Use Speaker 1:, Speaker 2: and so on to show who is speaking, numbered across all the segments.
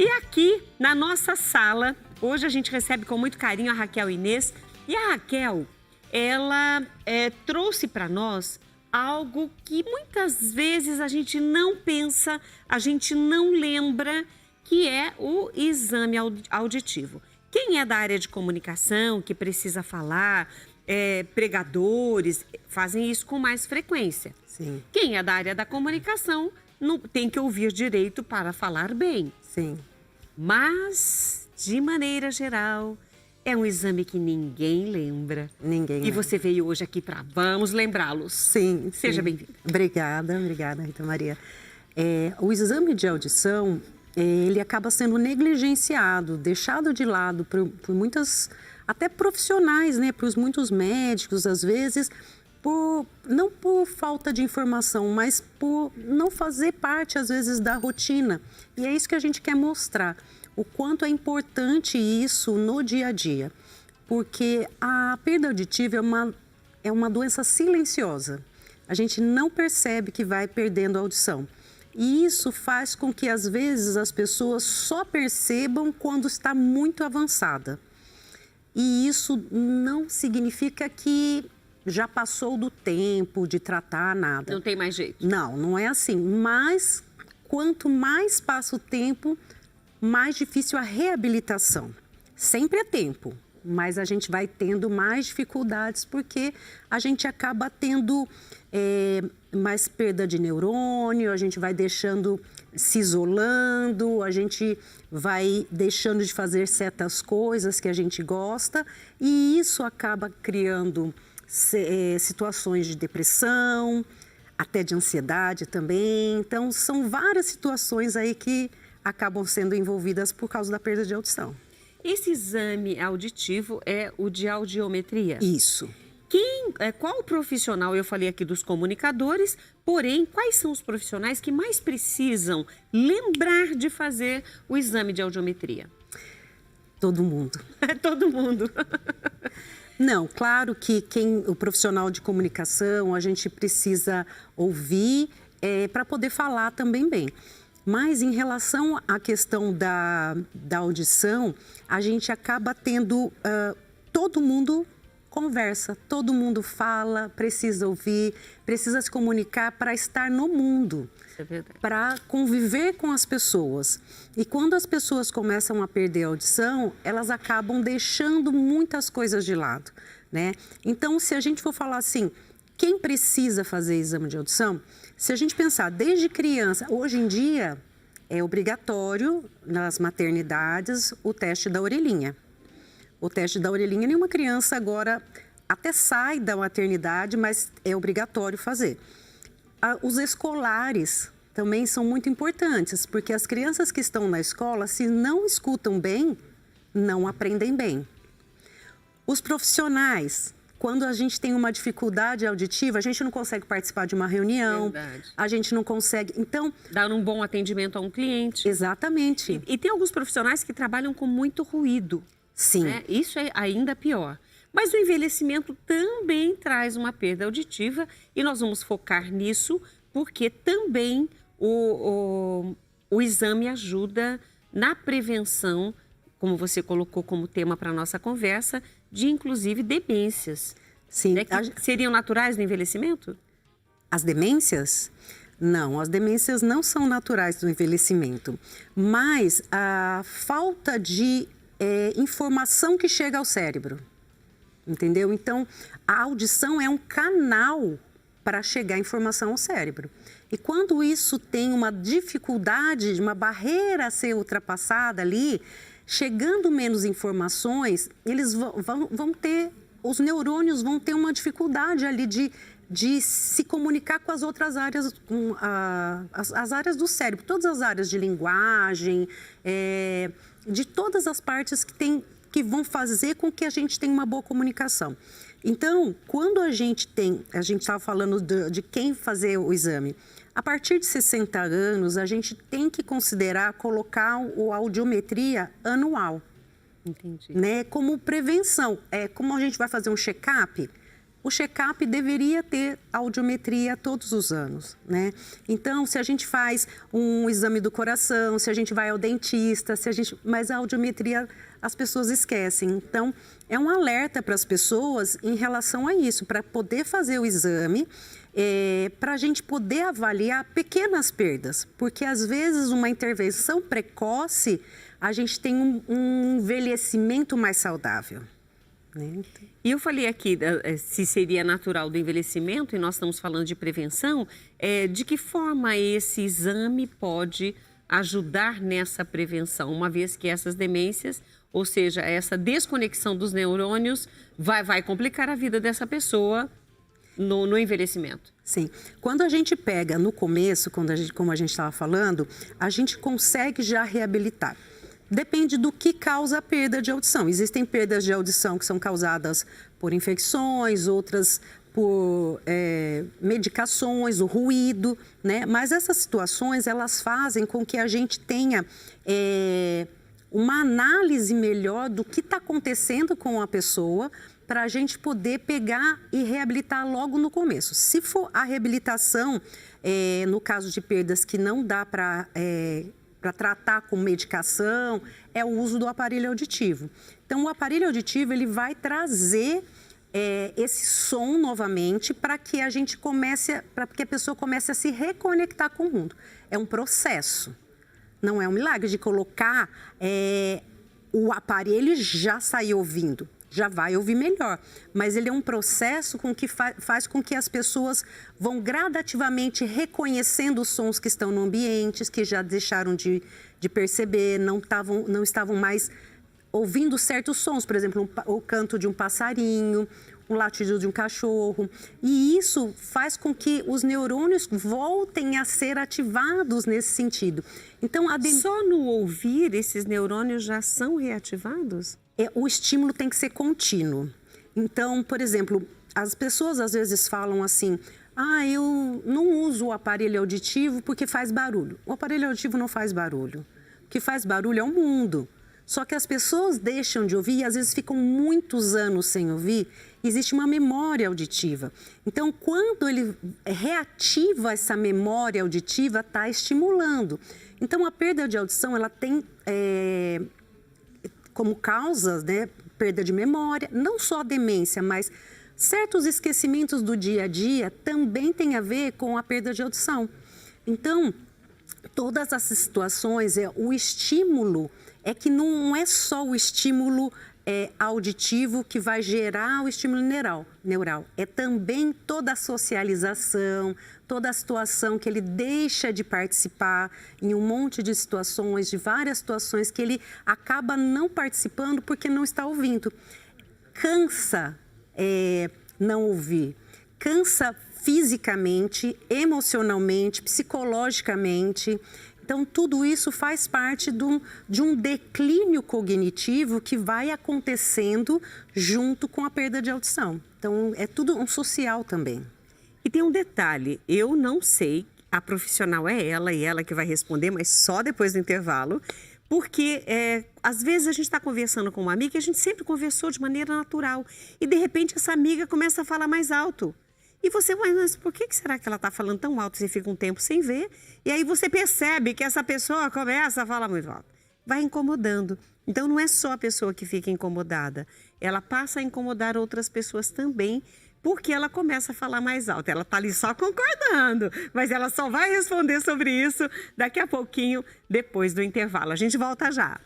Speaker 1: E aqui, na nossa sala, hoje a gente recebe com muito carinho a Raquel Inês. E a Raquel, ela trouxe para nós algo que muitas vezes a gente não pensa, a gente não lembra, que é o exame auditivo. Quem é da área de comunicação, que precisa falar, pregadores, fazem isso com mais frequência.
Speaker 2: Sim.
Speaker 1: Quem é da área da comunicação não tem que ouvir direito para falar bem.
Speaker 2: Sim.
Speaker 1: Mas, de maneira geral, é um exame que ninguém lembra.
Speaker 2: Ninguém
Speaker 1: E
Speaker 2: lembra.
Speaker 1: você veio hoje aqui para vamos lembrá-los.
Speaker 2: Sim.
Speaker 1: Seja bem-vinda.
Speaker 2: Obrigada, Rita Maria. O exame de audição, ele acaba sendo negligenciado, deixado de lado por muitas, até profissionais, né? Por muitos médicos, às vezes, não por falta de informação, mas por não fazer parte, às vezes, da rotina. E é isso que a gente quer mostrar, o quanto é importante isso no dia a dia. Porque a perda auditiva é uma doença silenciosa. A gente não percebe que vai perdendo a audição. E isso faz com que, às vezes, as pessoas só percebam quando está muito avançada. E isso não significa que já passou do tempo de tratar nada.
Speaker 1: Não tem mais jeito.
Speaker 2: Não é assim. Mas, quanto mais passa o tempo, mais difícil a reabilitação. Sempre é tempo, mas a gente vai tendo mais dificuldades porque a gente acaba tendo mais perda de neurônio, a gente vai se isolando, a gente vai deixando de fazer certas coisas que a gente gosta e isso acaba criando situações de depressão, até de ansiedade também. Então, são várias situações aí que acabam sendo envolvidas por causa da perda de audição.
Speaker 1: Esse exame auditivo é o de audiometria?
Speaker 2: Isso.
Speaker 1: Qual profissional, eu falei aqui dos comunicadores, porém, quais são os profissionais que mais precisam lembrar de fazer o exame de audiometria?
Speaker 2: Todo mundo.
Speaker 1: Todo mundo.
Speaker 2: Não, claro que o profissional de comunicação, a gente precisa ouvir para poder falar também bem. Mas em relação à questão da audição, a gente acaba tendo, todo mundo conversa, todo mundo fala, precisa ouvir, precisa se comunicar para estar no mundo, para conviver com as pessoas. E quando as pessoas começam a perder a audição, elas acabam deixando muitas coisas de lado, né? Então, se a gente for falar assim, quem precisa fazer exame de audição, se a gente pensar desde criança, hoje em dia é obrigatório nas maternidades o teste da orelhinha. O teste da orelhinha, nenhuma criança agora até sai da maternidade, mas é obrigatório fazer. Os escolares também são muito importantes, porque as crianças que estão na escola, se não escutam bem, não aprendem bem. Os profissionais, quando a gente tem uma dificuldade auditiva, a gente não consegue participar de uma reunião,
Speaker 1: Verdade.
Speaker 2: A gente não consegue, então...
Speaker 1: Dar um bom atendimento a um cliente.
Speaker 2: Exatamente.
Speaker 1: E tem alguns profissionais que trabalham com muito ruído.
Speaker 2: Sim.
Speaker 1: Né? Isso é ainda pior. Mas o envelhecimento também traz uma perda auditiva e nós vamos focar nisso porque também o exame ajuda na prevenção, como você colocou como tema para a nossa conversa, de inclusive demências.
Speaker 2: Sim.
Speaker 1: Né? Que seriam naturais no envelhecimento?
Speaker 2: As demências? Não, as demências não são naturais do envelhecimento, mas a falta de informação que chega ao cérebro, entendeu? Então, a audição é um canal para chegar a informação ao cérebro. E quando isso tem uma dificuldade, uma barreira a ser ultrapassada ali, chegando menos informações, eles vão ter, os neurônios vão ter uma dificuldade ali de se comunicar com as outras áreas, as áreas do cérebro, todas as áreas de linguagem, de todas as partes que vão fazer com que a gente tenha uma boa comunicação. Então, quando a gente estava falando de quem fazer o exame, a partir de 60 anos, a gente tem que considerar colocar a audiometria anual.
Speaker 1: Entendi.
Speaker 2: Né? Como prevenção. Como a gente vai fazer um check-up, o check-up deveria ter audiometria todos os anos, né? Então, se a gente faz um exame do coração, se a gente vai ao dentista, mas a audiometria as pessoas esquecem. Então, é um alerta para as pessoas em relação a isso, para poder fazer o exame, para a gente poder avaliar pequenas perdas, porque às vezes uma intervenção precoce, a gente tem um envelhecimento mais saudável.
Speaker 1: E eu falei aqui se seria natural do envelhecimento, e nós estamos falando de prevenção, de que forma esse exame pode ajudar nessa prevenção, uma vez que essas demências, ou seja, essa desconexão dos neurônios, vai complicar a vida dessa pessoa no envelhecimento.
Speaker 2: Sim. Quando a gente pega no começo, como a gente estava falando, a gente consegue já reabilitar. Depende do que causa a perda de audição. Existem perdas de audição que são causadas por infecções, outras por medicações, o ruído, né? Mas essas situações, elas fazem com que a gente tenha uma análise melhor do que está acontecendo com a pessoa, para a gente poder pegar e reabilitar logo no começo. Se for a reabilitação, no caso de perdas que não dá para tratar com medicação, é o uso do aparelho auditivo. Então, o aparelho auditivo, ele vai trazer esse som novamente para que a pessoa comece a se reconectar com o mundo. É um processo, não é um milagre de colocar o aparelho e já sair ouvindo. Já vai ouvir melhor, mas ele é um processo que faz com que as pessoas vão gradativamente reconhecendo os sons que estão no ambiente, que já deixaram de perceber, não estavam mais ouvindo certos sons, por exemplo, o canto de um passarinho, o latido de um cachorro. E isso faz com que os neurônios voltem a ser ativados nesse sentido. Então,
Speaker 1: só no ouvir, esses neurônios já são reativados?
Speaker 2: O estímulo tem que ser contínuo. Então, por exemplo, as pessoas às vezes falam assim: eu não uso o aparelho auditivo porque faz barulho. O aparelho auditivo não faz barulho. O que faz barulho é o mundo. Só que as pessoas deixam de ouvir e às vezes ficam muitos anos sem ouvir. Existe uma memória auditiva. Então, quando ele reativa essa memória auditiva, está estimulando. Então, a perda de audição, ela tem como causas, né, perda de memória, não só a demência, mas certos esquecimentos do dia a dia também tem a ver com a perda de audição. Então, todas essas situações, o estímulo é que não é só o estímulo auditivo que vai gerar o estímulo neural. É também toda a socialização, toda a situação que ele deixa de participar em um monte de situações, de várias situações que ele acaba não participando porque não está ouvindo. Cansa não ouvir, cansa fisicamente, emocionalmente, psicologicamente. Então, tudo isso faz parte de um declínio cognitivo que vai acontecendo junto com a perda de audição. Então, é tudo um social também.
Speaker 1: E tem um detalhe, eu não sei, a profissional é ela e ela que vai responder, mas só depois do intervalo, porque às vezes a gente está conversando com uma amiga e a gente sempre conversou de maneira natural e de repente essa amiga começa a falar mais alto. E você, mas por que será que ela está falando tão alto? Você fica um tempo sem ver e aí você percebe que essa pessoa começa a falar muito alto. Vai incomodando. Então, não é só a pessoa que fica incomodada. Ela passa a incomodar outras pessoas também, porque ela começa a falar mais alto. Ela está ali só concordando, mas ela só vai responder sobre isso daqui a pouquinho, depois do intervalo. A gente volta já.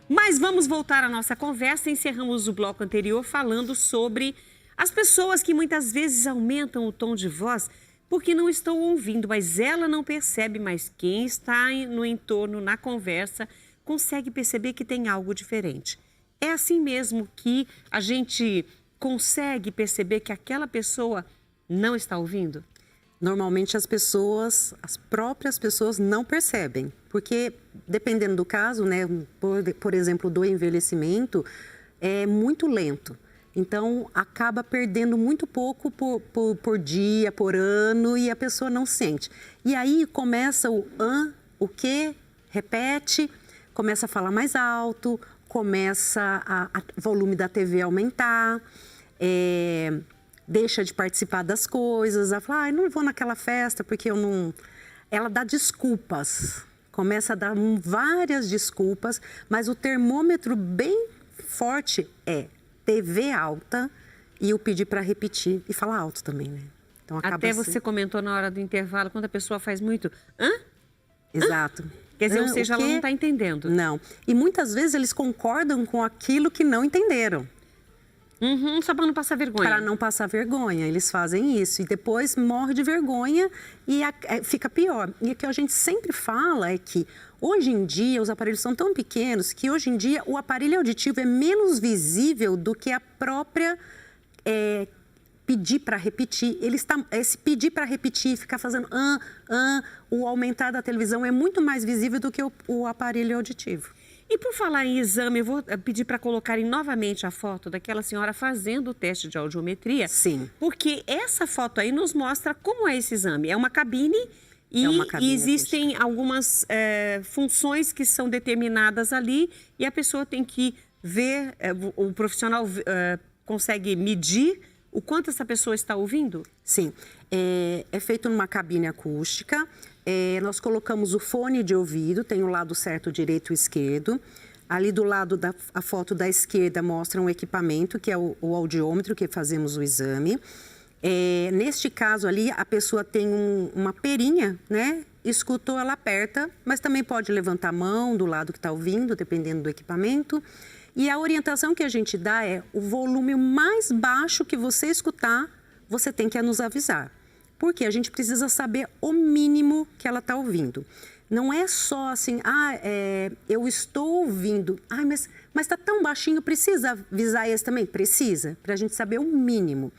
Speaker 1: Mas vamos voltar à nossa conversa. Encerramos o bloco anterior falando sobre as pessoas que muitas vezes aumentam o tom de voz porque não estão ouvindo, mas ela não percebe, mas quem está no entorno, na conversa, consegue perceber que tem algo diferente. É assim mesmo que a gente consegue perceber que aquela pessoa não está ouvindo?
Speaker 2: Normalmente as próprias pessoas não percebem, porque dependendo do caso, né, por exemplo, do envelhecimento, é muito lento. Então, acaba perdendo muito pouco por dia, por ano, e a pessoa não sente. E aí começa o quê, repete, começa a falar mais alto, começa a volume da TV aumentar, deixa de participar das coisas, ela fala, não vou naquela festa porque eu não... Ela dá desculpas, começa a dar várias desculpas, mas o termômetro bem forte é TV alta e o pedir para repetir e falar alto também, né? Então,
Speaker 1: até você comentou na hora do intervalo, quando a pessoa faz muito... Hã?
Speaker 2: Exato.
Speaker 1: Quer dizer, ou seja, ela não está entendendo.
Speaker 2: Não. E muitas vezes eles concordam com aquilo que não entenderam.
Speaker 1: Só para não passar vergonha.
Speaker 2: Para não passar vergonha, eles fazem isso. E depois morre de vergonha e fica pior. E o que a gente sempre fala é que, hoje em dia, os aparelhos são tão pequenos que, hoje em dia, o aparelho auditivo é menos visível do que a própria... pedir para repetir. Esse pedir para repetir, ficar fazendo o aumentar da televisão é muito mais visível do que o aparelho auditivo.
Speaker 1: E por falar em exame, eu vou pedir para colocarem novamente a foto daquela senhora fazendo o teste de audiometria.
Speaker 2: Sim.
Speaker 1: Porque essa foto aí nos mostra como é esse exame. É uma cabine e existem algumas funções que são determinadas ali e a pessoa tem que ver, o profissional consegue medir o quanto essa pessoa está ouvindo? Sim.
Speaker 2: É feito numa cabine acústica. Nós colocamos o fone de ouvido, tem o lado certo, direito e esquerdo. Ali do lado a foto da esquerda mostra um equipamento, que é o audiômetro, que fazemos o exame. Neste caso ali, a pessoa tem uma perinha, né? Escutou, ela aperta, mas também pode levantar a mão do lado que está ouvindo, dependendo do equipamento. E a orientação que a gente dá é o volume mais baixo que você escutar, você tem que nos avisar. Porque a gente precisa saber o mínimo que ela está ouvindo. Não é só assim, eu estou ouvindo, mas está tão baixinho, precisa avisar esse também? Precisa, para a gente saber o mínimo.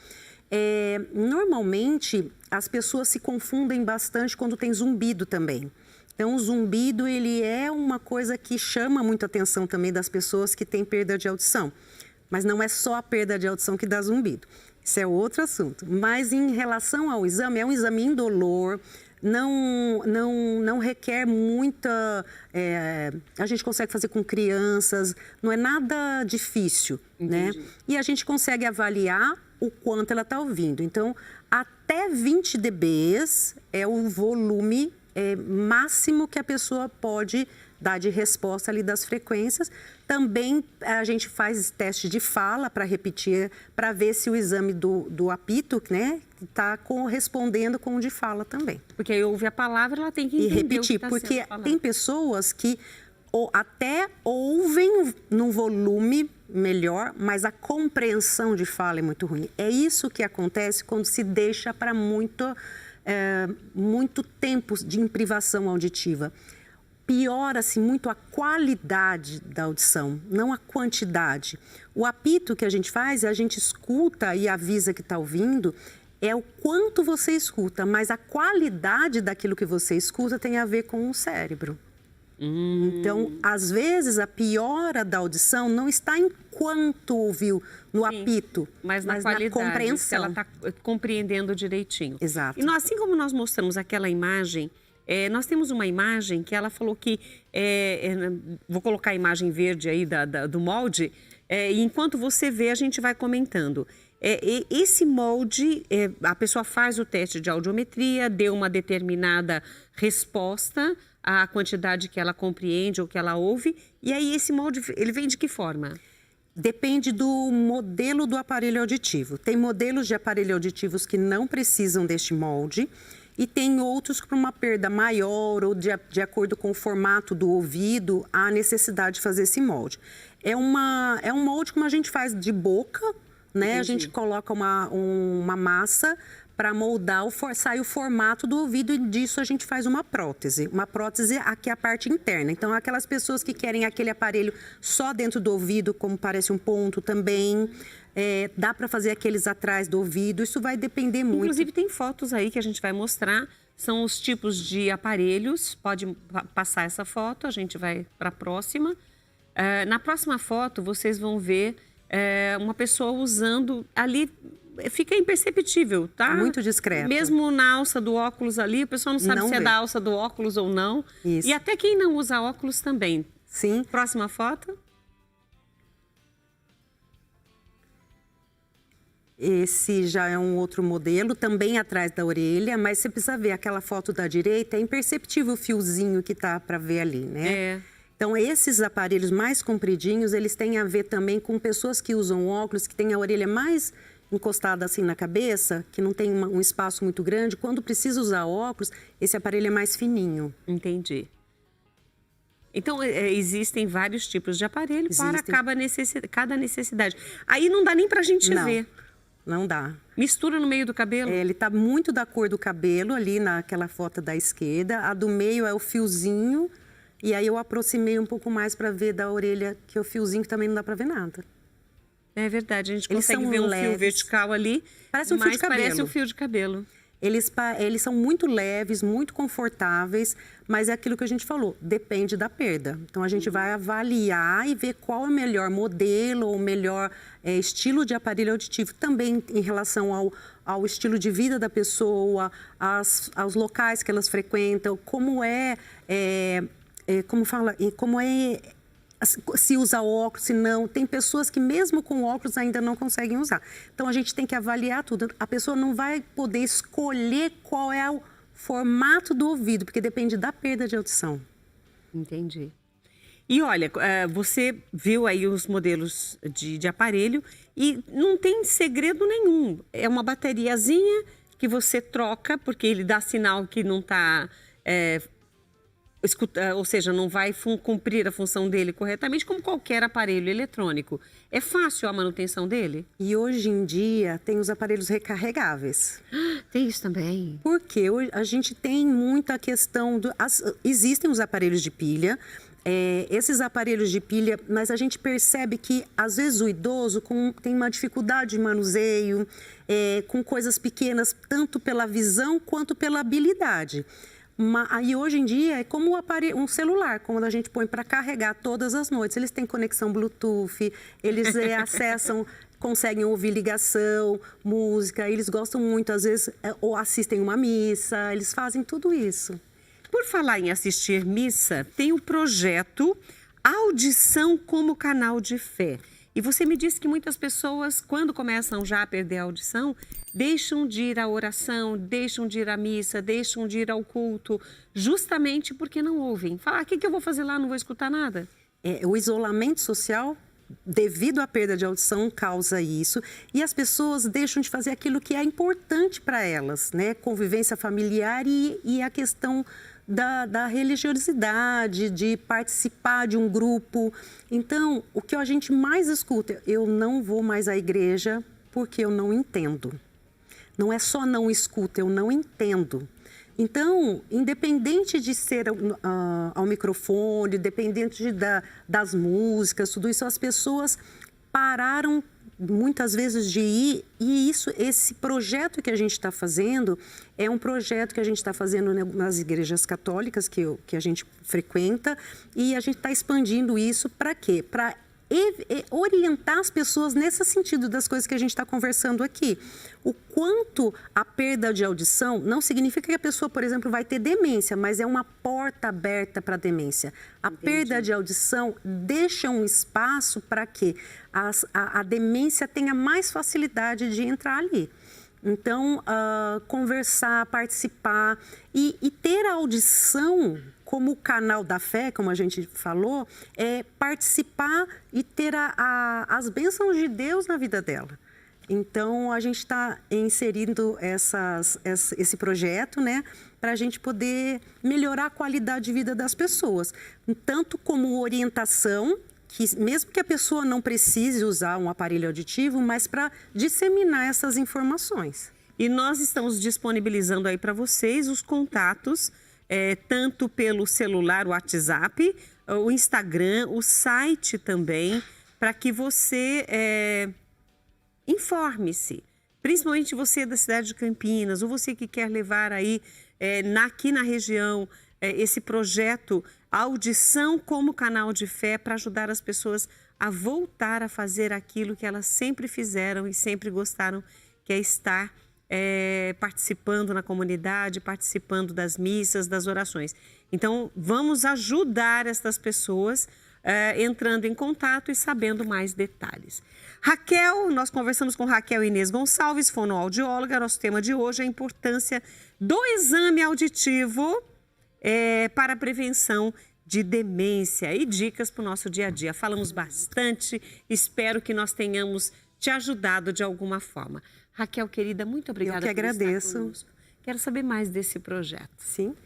Speaker 2: Normalmente, as pessoas se confundem bastante quando tem zumbido também. Então, o zumbido, ele é uma coisa que chama muito a atenção também das pessoas que têm perda de audição. Mas não é só a perda de audição que dá zumbido. Isso é outro assunto. Mas, em relação ao exame, é um exame indolor, não requer muita... a gente consegue fazer com crianças, não é nada difícil, né? E a gente consegue avaliar o quanto ela está ouvindo. Então, até 20 dBs é o volume máximo que a pessoa pode dar de resposta ali das frequências. Também a gente faz teste de fala para repetir, para ver se o exame do apito, né, está correspondendo com o de fala também.
Speaker 1: Porque aí ouve a palavra, ela tem que entender
Speaker 2: repetir,
Speaker 1: o que está
Speaker 2: porque
Speaker 1: sendo falado.
Speaker 2: Tem pessoas que até ouvem num volume melhor, mas a compreensão de fala é muito ruim. É isso que acontece quando se deixa para muito tempo de privação auditiva. Piora-se muito a qualidade da audição, não a quantidade. O apito que a gente faz, a gente escuta e avisa que está ouvindo, é o quanto você escuta, mas a qualidade daquilo que você escuta tem a ver com o cérebro. Então, às vezes, a piora da audição não está em quanto ouviu no apito,
Speaker 1: mas na qualidade,
Speaker 2: na compreensão.
Speaker 1: Se ela está compreendendo direitinho.
Speaker 2: Exato.
Speaker 1: E assim como nós mostramos aquela imagem, nós temos uma imagem que ela falou que... vou colocar a imagem verde aí do molde, e enquanto você vê, a gente vai comentando. Esse molde, a pessoa faz o teste de audiometria, deu uma determinada resposta à quantidade que ela compreende ou que ela ouve, e aí esse molde, ele vem de que forma?
Speaker 2: Depende do modelo do aparelho auditivo. Tem modelos de aparelho auditivos que não precisam deste molde e tem outros com uma perda maior ou de acordo com o formato do ouvido, há necessidade de fazer esse molde. É um molde como a gente faz de boca, né? Entendi. A gente coloca uma massa para moldar, sai o formato do ouvido e disso a gente faz uma prótese. Uma prótese aqui é a parte interna. Então, aquelas pessoas que querem aquele aparelho só dentro do ouvido, como parece um ponto também, dá para fazer aqueles atrás do ouvido, isso vai depender muito.
Speaker 1: Inclusive, tem fotos aí que a gente vai mostrar, são os tipos de aparelhos, pode passar essa foto, a gente vai para a próxima. Na próxima foto, vocês vão ver uma pessoa usando ali... Fica imperceptível, tá?
Speaker 2: Muito discreto.
Speaker 1: Mesmo na alça do óculos ali, o pessoal não sabe se é da alça do óculos ou não.
Speaker 2: Isso.
Speaker 1: E até quem não usa óculos também.
Speaker 2: Sim.
Speaker 1: Próxima foto.
Speaker 2: Esse já é um outro modelo, também atrás da orelha, mas você precisa ver aquela foto da direita, é imperceptível o fiozinho que tá para ver ali, né?
Speaker 1: É.
Speaker 2: Então, esses aparelhos mais compridinhos, eles têm a ver também com pessoas que usam óculos, que têm a orelha mais encostada assim na cabeça, que não tem um espaço muito grande. Quando precisa usar óculos, esse aparelho é mais fininho.
Speaker 1: Entendi. Então, existem vários tipos de aparelho para cada necessidade. Aí não dá nem pra gente ver.
Speaker 2: Não dá.
Speaker 1: Mistura no meio do cabelo?
Speaker 2: Ele tá muito da cor do cabelo ali naquela foto da esquerda. A do meio é o fiozinho. E aí eu aproximei um pouco mais para ver da orelha, que é o fiozinho que também não dá para ver nada.
Speaker 1: É verdade, a gente
Speaker 2: Eles
Speaker 1: consegue
Speaker 2: são
Speaker 1: ver um
Speaker 2: leves.
Speaker 1: fio vertical ali,
Speaker 2: Parece um fio de cabelo.
Speaker 1: parece um fio de cabelo.
Speaker 2: Eles são muito leves, muito confortáveis, mas é aquilo que a gente falou, depende da perda. Então, a gente vai avaliar e ver qual é o melhor modelo ou o melhor estilo de aparelho auditivo. Também em relação ao estilo de vida da pessoa, aos locais que elas frequentam, como se usa óculos, se não. Tem pessoas que mesmo com óculos ainda não conseguem usar. Então, a gente tem que avaliar tudo. A pessoa não vai poder escolher qual é o formato do ouvido, porque depende da perda de audição.
Speaker 1: Entendi. E olha, você viu aí os modelos de aparelho e não tem segredo nenhum. É uma bateriazinha que você troca, porque ele dá sinal que não está... ou seja, não vai cumprir a função dele corretamente, como qualquer aparelho eletrônico. É fácil a manutenção dele?
Speaker 2: E hoje em dia tem os aparelhos recarregáveis.
Speaker 1: Tem isso também?
Speaker 2: Porque a gente tem muita questão existem os aparelhos de pilha, esses aparelhos de pilha, mas a gente percebe que às vezes o idoso tem uma dificuldade de manuseio, com coisas pequenas, tanto pela visão quanto pela habilidade. E hoje em dia é como um celular, como a gente põe para carregar todas as noites. Eles têm conexão Bluetooth, eles acessam, conseguem ouvir ligação, música, eles gostam muito, às vezes, ou assistem uma missa, eles fazem tudo isso.
Speaker 1: Por falar em assistir missa, tem o projeto Audição como Canal de Fé. E você me disse que muitas pessoas, quando começam já a perder a audição, deixam de ir à oração, deixam de ir à missa, deixam de ir ao culto, justamente porque não ouvem. Fala, o que eu vou fazer lá? Não vou escutar nada.
Speaker 2: O isolamento social, devido à perda de audição, causa isso. E as pessoas deixam de fazer aquilo que é importante para elas, né? Convivência familiar e a questão da religiosidade, de participar de um grupo. Então, o que a gente mais escuta, eu não vou mais à igreja porque eu não entendo. Não é só não escuta, eu não entendo. Então, independente de ser ao microfone, independente das músicas, tudo isso, as pessoas pararam muitas vezes de ir, e esse projeto que a gente está fazendo é um projeto que a gente está fazendo nas igrejas católicas que a gente frequenta, e a gente está expandindo isso para quê? Para orientar as pessoas nesse sentido das coisas que a gente está conversando aqui. O quanto a perda de audição não significa que a pessoa, por exemplo, vai ter demência, mas é uma porta aberta para a demência. A perda de audição deixa um espaço para que a demência tenha mais facilidade de entrar ali. Então, conversar, participar e ter a audição como canal da fé, como a gente falou, é participar e ter as bênçãos de Deus na vida dela. Então, a gente está inserindo esse projeto, né, para a gente poder melhorar a qualidade de vida das pessoas. Tanto como orientação, que mesmo que a pessoa não precise usar um aparelho auditivo, mas para disseminar essas informações.
Speaker 1: E nós estamos disponibilizando aí para vocês os contatos, tanto pelo celular, o WhatsApp, o Instagram, o site também, para que você informe-se. Principalmente você da cidade de Campinas, ou você que quer levar aí, aqui na região, esse projeto Audição como Canal de Fé, para ajudar as pessoas a voltar a fazer aquilo que elas sempre fizeram e sempre gostaram, que é estar participando na comunidade, participando das missas, das orações. Então, vamos ajudar essas pessoas entrando em contato e sabendo mais detalhes. Raquel, nós conversamos com Raquel Inês Gonçalves, fonoaudióloga. Nosso tema de hoje é a importância do exame auditivo para a prevenção de demência e dicas para o nosso dia a dia. Falamos bastante, espero que nós tenhamos te ajudado de alguma forma. Raquel, querida, muito obrigada
Speaker 2: por estar
Speaker 1: conosco. Quero saber mais desse projeto.
Speaker 2: Sim.